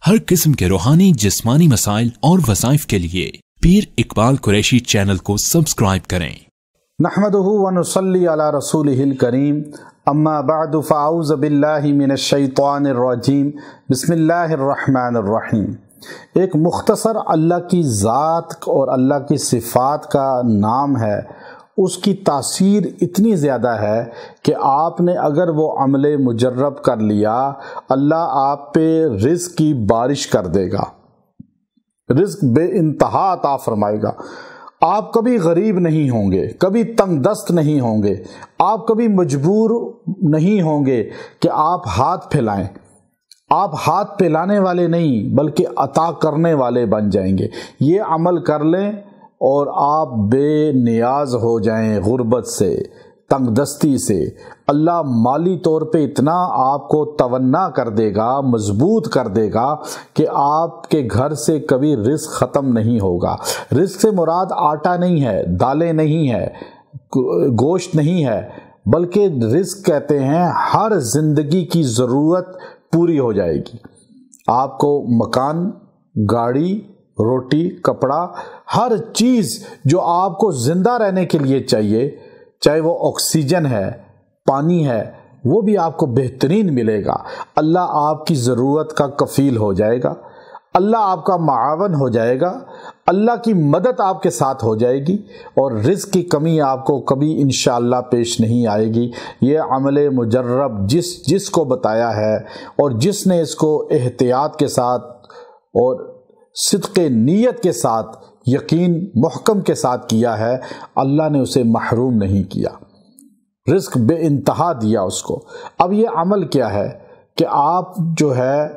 ہر قسم کے روحانی جسمانی مسائل اور وظائف کے لیے پیر اقبال قریشی چینل کو سبسکرائب کریں۔ نحمدہ ونصلی علی رسولہ الکریم، اما بعد فاعوذ باللہ من الشیطان الرجیم، بسم اللہ الرحمن الرحیم۔ ایک مختصر اللہ کی ذات اور اللہ کی صفات کا نام ہے، اس کی تاثیر اتنی زیادہ ہے کہ آپ نے اگر وہ عمل مجرب کر لیا، اللہ آپ پہ رزق کی بارش کر دے گا، رزق بے انتہا عطا فرمائے گا۔ آپ کبھی غریب نہیں ہوں گے، کبھی تنگ دست نہیں ہوں گے، آپ کبھی مجبور نہیں ہوں گے کہ آپ ہاتھ پھیلائیں۔ آپ ہاتھ پھیلانے والے نہیں بلکہ عطا کرنے والے بن جائیں گے۔ یہ عمل کر لیں اور آپ بے نیاز ہو جائیں، غربت سے، تنگ دستی سے۔ اللہ مالی طور پہ اتنا آپ کو توانا کر دے گا، مضبوط کر دے گا کہ آپ کے گھر سے کبھی رزق ختم نہیں ہوگا۔ رزق سے مراد آٹا نہیں ہے، دالیں نہیں ہے، گوشت نہیں ہے، بلکہ رزق کہتے ہیں ہر زندگی کی ضرورت پوری ہو جائے گی۔ آپ کو مکان، گاڑی، روٹی، کپڑا، ہر چیز جو آپ کو زندہ رہنے کے لیے چاہیے، چاہے وہ آکسیجن ہے، پانی ہے، وہ بھی آپ کو بہترین ملے گا۔ اللہ آپ کی ضرورت کا کفیل ہو جائے گا، اللہ آپ کا معاون ہو جائے گا، اللہ کی مدد آپ کے ساتھ ہو جائے گی، اور رزق کی کمی آپ کو کبھی انشاءاللہ پیش نہیں آئے گی۔ یہ عمل مجرب جس کو بتایا ہے اور جس نے اس کو احتیاط کے ساتھ اور صدق نیت کے ساتھ، یقین محکم کے ساتھ کیا ہے، اللہ نے اسے محروم نہیں کیا، رزق بے انتہا دیا اس کو۔ اب یہ عمل کیا ہے کہ آپ جو ہے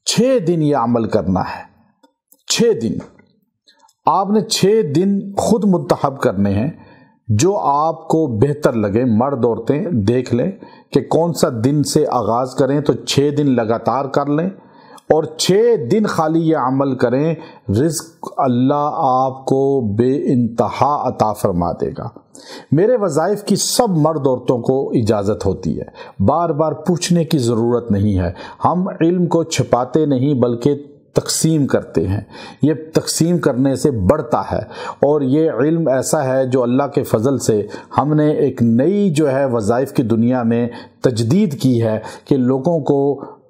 6 دن یہ عمل کرنا ہے۔ 6 دن آپ نے 6 دن خود منتخب کرنے ہیں، جو آپ کو بہتر لگے۔ مرد عورتیں دیکھ لیں کہ کون سا دن سے آغاز کریں تو 6 دن لگاتار کر لیں، اور 6 دن خالی یہ عمل کریں، رزق اللہ آپ کو بے انتہا عطا فرما دے گا۔ میرے وظائف کی سب مرد عورتوں کو اجازت ہوتی ہے، بار بار پوچھنے کی ضرورت نہیں ہے۔ ہم علم کو چھپاتے نہیں بلکہ تقسیم کرتے ہیں، یہ تقسیم کرنے سے بڑھتا ہے، اور یہ علم ایسا ہے جو اللہ کے فضل سے ہم نے ایک نئی جو ہے وظائف کی دنیا میں تجدید کی ہے کہ لوگوں کو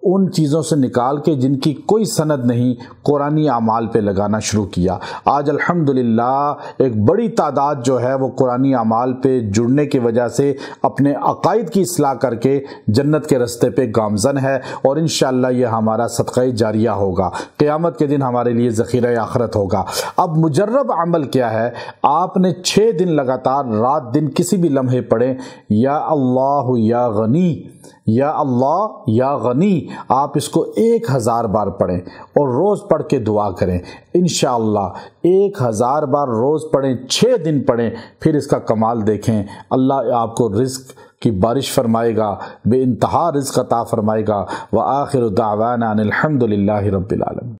ان چیزوں سے نکال کے جن کی کوئی سند نہیں، قرآنی اعمال پہ لگانا شروع کیا۔ آج الحمدللہ ایک بڑی تعداد جو ہے وہ قرآنی اعمال پہ جڑنے کی وجہ سے اپنے عقائد کی اصلاح کر کے جنت کے رستے پہ گامزن ہے، اور انشاءاللہ یہ ہمارا صدقہ جاریہ ہوگا، قیامت کے دن ہمارے لیے ذخیرہ آخرت ہوگا۔ اب مجرب عمل کیا ہے؟ آپ نے 6 دن لگاتار رات دن کسی بھی لمحے پڑھیں، یا اللہ یا غنی، یا اللہ یا غنی۔ آپ اس کو 1000 بار پڑھیں اور روز پڑھ کے دعا کریں۔ انشاءاللہ 1000 بار روز پڑھیں، 6 دن پڑھیں، پھر اس کا کمال دیکھیں۔ اللہ آپ کو رزق کی بارش فرمائے گا، بے انتہا رزق عطا فرمائے گا۔ وآخر دعوانا ان الحمد للہ رب العالمین۔